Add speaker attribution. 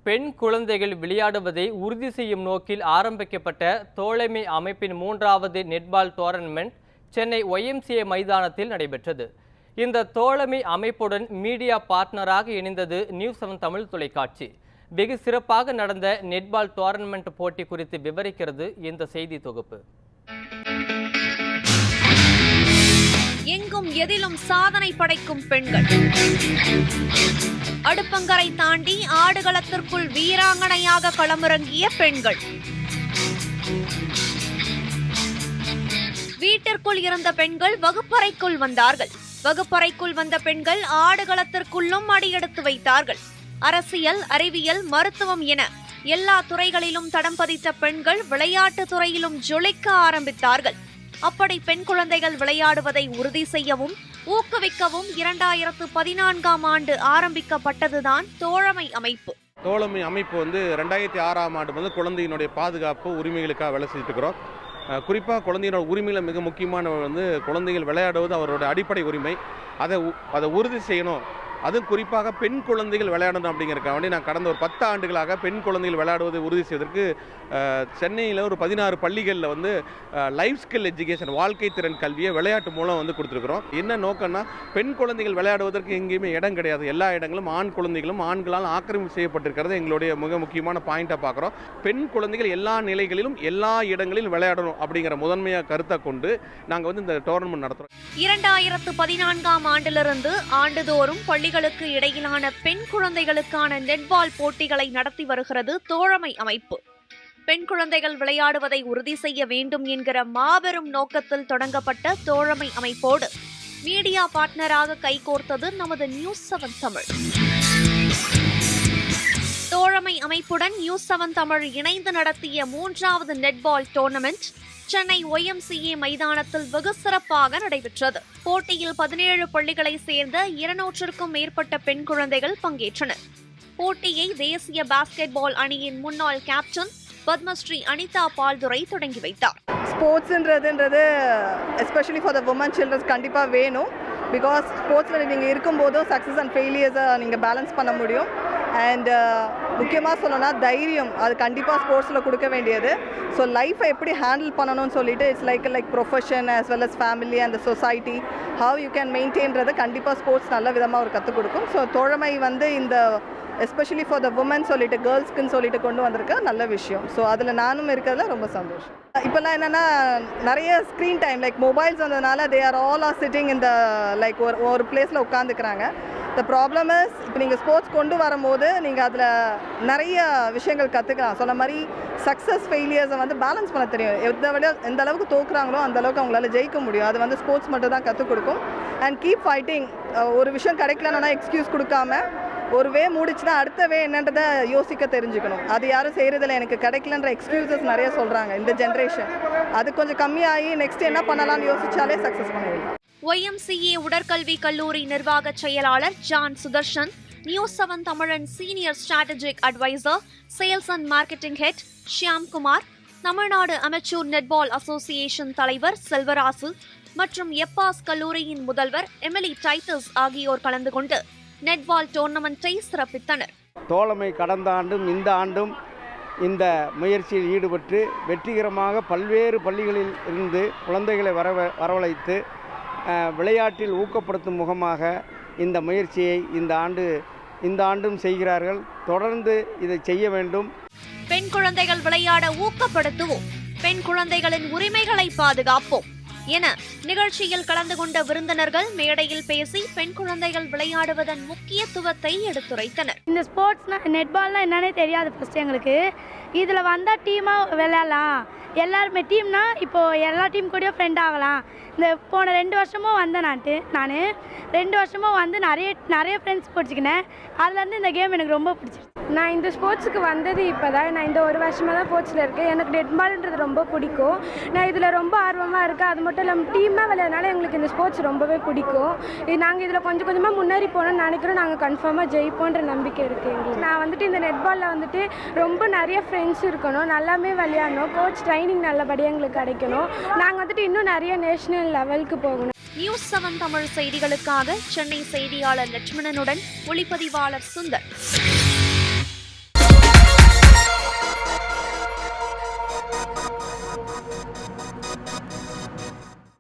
Speaker 1: பெண் குழந்தைகள் விளையாடுவதை உறுதி செய்யும் நோக்கில் ஆரம்பிக்கப்பட்ட தோழமை அமைப்பின் 3வது நெட்பால் டோர்னமெண்ட் சென்னை YMCA மைதானத்தில் நடைபெற்றது. இந்த தோழமை அமைப்புடன் மீடியா பார்ட்னராக இணைந்தது நியூஸ் 7 தமிழ் தொலைக்காட்சி. வெகு சிறப்பாக நடந்த நெட்பால் டோர்னமெண்ட் போட்டி குறித்து விவரிக்கிறது இந்த செய்தி தொகுப்பு.
Speaker 2: எங்கும் எதிலும் சாதனை படைக்கும் பெண்கள், அடுப்பங்கரை தாண்டி ஆடுகளத்திற்குள் வீராங்கனையாக களமிறங்கிய பெண்கள், வீட்டிற்குள் இருந்த பெண்கள் வகுப்பறைக்குள் வந்தார்கள். வகுப்பறைக்குள் வந்த பெண்கள் ஆடுகளத்திற்குள்ளும் அடியெடுத்து வைத்தார்கள். அரசியல், அறிவியல், மருத்துவம் என எல்லா துறைகளிலும் தடம் பதித்த பெண்கள் விளையாட்டு துறையிலும் ஜொலிக்க ஆரம்பித்தார்கள். அப்படி பெண் குழந்தைகள் விளையாடுவதை உறுதி செய்யவும் ஊக்குவிக்கவும் 2014ஆம் ஆண்டு ஆரம்பிக்கப்பட்டதுதான் தோழமை அமைப்பு.
Speaker 3: தோழமை அமைப்பு 2006ஆம் ஆண்டு குழந்தையினுடைய பாதுகாப்பு உரிமைகளுக்காக வேலை செஞ்சுட்டு இருக்கிறோம். குறிப்பாக குழந்தையினோட உரிமையில் மிக முக்கியமான குழந்தைகள் விளையாடுவது அவரோட அடிப்படை உரிமை. அதை உறுதி செய்யணும். அதுவும் குறிப்பாக பெண் குழந்தைகள் விளையாடணும் அப்படிங்கிறக்காக வேண்டி நான் கடந்த ஒரு 10 ஆண்டுகளாக பெண் குழந்தைகள் விளையாடுவதை உறுதி செய்வதற்கு சென்னையில் ஒரு 16 பள்ளிகளில் லைஃப் ஸ்கில் எஜுகேஷன், வாழ்க்கை திறன் கல்வியை விளையாட்டு மூலம் கொடுத்துருக்குறோம். என்ன நோக்கம்னா, பெண் குழந்தைகள் விளையாடுவதற்கு எங்கேயுமே இடம் கிடையாது. எல்லா இடங்களும் ஆண் குழந்தைகளும் ஆண்களால் ஆக்கிரமிப்பு செய்யப்பட்டிருக்கிறது எங்களுடைய மிக முக்கியமான பாயிண்டாக பார்க்குறோம். பெண் குழந்தைகள் எல்லா நிலைகளிலும் எல்லா இடங்களிலும் விளையாடணும் அப்படிங்கிற முதன்மையாக கருத்தை கொண்டு நாங்கள் இந்த டோர்னமெண்ட் நடத்துகிறோம்.
Speaker 2: 2014ஆம் ஆண்டிலிருந்து ஆண்டுதோறும் பள்ளிகளுக்கு இடையிலான பெண் குழந்தைகளுக்கான நெட்பால் போட்டிகளை நடத்தி வருகிறது தோழமை அமைப்பு. பெண் குழந்தைகள் விளையாடுவதை உறுதி செய்ய வேண்டும் என்கிற மாபெரும் நோக்கத்தில் தொடங்கப்பட்ட தோழமை அமைப்போடு மீடியா பார்ட்னராக கைகோர்த்தது நமது நியூஸ் 7 தமிழ். தோழமை அமைப்புடன் நியூஸ் 7 தமிழ் இணைந்து நடத்திய 3வது நெட்பால் டோர்னமெண்ட் சென்னை YMCA மைதானத்தில் வெகு சிறப்பாக நடைபெற்றது. போட்டியில் 17 பள்ளிகளை சேர்ந்த 200க்கும் மேற்பட்ட பெண் குழந்தைகள் பங்கேற்றனர். போட்டியை தேசிய பாஸ்கெட் பால் அணியின் முன்னாள் கேப்டன் பத்மஸ்ரீ அனிதா பால்துரை தொடங்கி வைத்தார்.
Speaker 4: ஸ்போர்ட்ஸ்ன்றது especially for the woman children's கண்டிப்பாக வேணும். பிகாஸ் ஸ்போர்ட்ஸில் நீங்கள் இருக்கும்போதும் சக்ஸஸ் அண்ட் ஃபெயிலியர்ஸை நீங்கள் பேலன்ஸ் பண்ண முடியும். அண்ட் முக்கியமாக சொல்லணும்னா தைரியம், அது கண்டிப்பாக ஸ்போர்ட்ஸில் கொடுக்க வேண்டியது. ஸோ லைஃப்பை எப்படி ஹேண்டில் பண்ணணும்னு சொல்லிட்டு it's like profession as well as family and society how you can மெயின்டைன்றது கண்டிப்பாக ஸ்போர்ட்ஸ் நல்ல விதமாக ஒரு கற்றுக் கொடுக்கும். ஸோ தோழமை இந்த எஸ்பெஷலி ஃபார் த உமன் சொல்லிட்டு கேர்ள்ஸ்க்குன்னு சொல்லிட்டு கொண்டு வந்திருக்க நல்ல விஷயம். ஸோ அதில் நானும் இருக்கிறதுல ரொம்ப சந்தோஷம். இப்போல்லாம் என்னென்னா நிறைய ஸ்க்ரீன் டைம் லைக் மொபைல்ஸ் வந்ததுனால they are all are sitting இந்த லைக் ஒரு பிளேஸில் உட்காந்துக்கிறாங்க. த ப்ராப்ளம் இஸ், இப்போ நீங்கள் ஸ்போர்ட்ஸ் கொண்டு வரும்போது நீங்கள் அதில் நிறைய விஷயங்கள் கற்றுக்கலாம். சொன்ன மாதிரி சக்ஸஸ் ஃபெயிலியர்ஸை பேலன்ஸ் பண்ண தெரியும். எந்த அளவுக்கு தோக்குறாங்களோ அந்த அளவுக்கு அவங்களால ஜெயிக்க முடியும். அது ஸ்போர்ட்ஸ் மட்டும் தான் கற்றுக் கொடுக்கும். And keep fighting. ஒரு விஷயம் கிடைக்கலன்னா எக்ஸ்கியூஸ் கொடுக்காம ஒரு வே மூடிச்சுன்னா அடுத்த வே என்னன்றதை யோசிக்க தெரிஞ்சுக்கணும். அது யாரும் செய்கிறதில்ல. எனக்கு கிடைக்கலன்ற எக்ஸ்கியூசஸ் நிறைய சொல்கிறாங்க இந்த ஜென்ரேஷன். அது கொஞ்சம் கம்மியாகி நெக்ஸ்ட் என்ன பண்ணலாம்னு யோசிச்சாலே சக்ஸஸ் பண்ணிடலாம்.
Speaker 2: YMCA உடற்கல்வி கல்லூரி நிர்வாக செயலாளர் ஜான் சுதர்ஷன், நியூஸ் 7 தமிழன் senior strategic adviser, sales and marketing head Shyamkumar, Tamil Nadu amateur netball association தலைவர் செல்வராசு மற்றும் எப்பாஸ் கல்லூரியின் முதல்வர் எமிலி டைட்டஸ் ஆகியோர் கலந்து கொண்டு நெட்பால் டோர்னமெண்ட்டை சிறப்பித்தனர்.
Speaker 5: தோழமை கடந்த ஆண்டும் இந்த ஆண்டும் இந்த முயற்சியில் ஈடுபட்டு வெற்றிகரமாக பல்வேறு பள்ளிகளில் இருந்து குழந்தைகளை வரவழைத்து விளையாட்டில் ஊக்கப்படுத்தும் முகமாக இந்த முயற்சியை இந்த ஆண்டும் செய்கிறார்கள். தொடர்ந்து இதை செய்ய வேண்டும்.
Speaker 2: பெண் குழந்தைகள் விளையாட ஊக்கப்படுத்துவோம், பெண் குழந்தைகளின் உரிமைகளை பாதுகாப்போம் என நிகழ்ச்சியில் கலந்து கொண்ட விருந்தினர்கள் மேடையில் பேசி பெண் குழந்தைகள் விளையாடுவதன் முக்கியத்துவத்தை எடுத்துரைத்தனர்.
Speaker 6: இந்த ஸ்போர்ட்ஸ்னா நெட்பால்னா என்னன்னே தெரியாது ஃபர்ஸ்ட் எங்களுக்கு. இதில் வந்தால் டீமாக விளையாடலாம். எல்லாருமே டீம்னா இப்போது எல்லா டீம் கூடயும் ஃப்ரெண்ட் ஆகலாம். இந்த போன 2 வருஷமும் வந்தேன். நான் 2 வருஷமும் நிறைய ஃப்ரெண்ட்ஸ் பிடிச்சிக்கினேன். அதுலேருந்து இந்த கேம் எனக்கு ரொம்ப பிடிச்சிருக்கு.
Speaker 7: நான் இந்த ஸ்போர்ட்ஸுக்கு வந்தது இப்போ தான். நான் இந்த ஒரு வருஷமாக தான் ஸ்போர்ட்ஸில் இருக்கேன். எனக்கு நெட்பால்ன்றது ரொம்ப பிடிக்கும். நான் இதில் ரொம்ப ஆர்வமாக இருக்கேன். அது மட்டும் இல்லாமல் டீமாக விளையாடுறதுனால எங்களுக்கு இந்த ஸ்போர்ட்ஸ் ரொம்பவே பிடிக்கும். நாங்கள் இதில் கொஞ்சம் கொஞ்சமாக முன்னேறி போனோம்னு நினைக்கிறோம். நாங்கள் கன்ஃபார்மாக ஜெயிப்போன்ற நம்பிக்கை இருக்குது எங்களுக்கு. நான் இந்த நெட்பாலில் ரொம்ப நிறைய ஃப்ரெண்ட்ஸ் இருக்கணும், நல்லாமே விளையாடணும், கோச் ட்ரைனிங் நல்லபடியாக எங்களுக்கு கிடைக்கணும். நாங்கள் இன்னும் நிறைய நேஷனல் லெவலுக்கு போகணும்.
Speaker 2: நியூஸ் 7 தமிழ் செய்திகளுக்காக சென்னை செய்தியாளர் லட்சுமணனுடன் ஒளிப்பதிவாளர் சுந்தர்.
Speaker 1: வணக்கம்.